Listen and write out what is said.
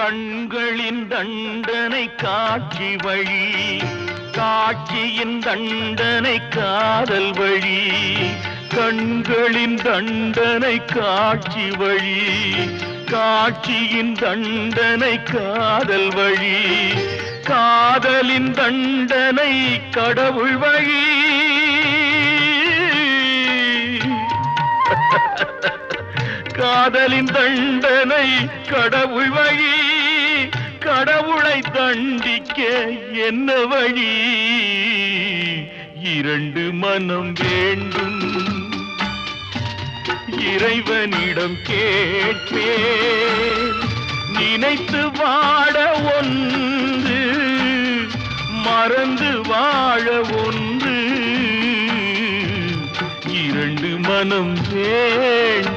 கண்களின் தண்டனை காட்சி வழி, காட்சியின் தண்டனை காதல் வழி. கண்களின் தண்டனை காட்சி வழி, காட்சியின் தண்டனை காதல் வழி. காதலின் தண்டனை கடவுள் வழி. காதலின் தண்டனை கடவுள் வழி. கடவுளை தண்டிக்க என்ன வழி? இரண்டு மனம் வேண்டும், இறைவனிடம் கேட்பேன். நினைத்து வாழ ஒன்று, மறந்து வாழ ஒன்று. இரண்டு மனம் வேண்டும்.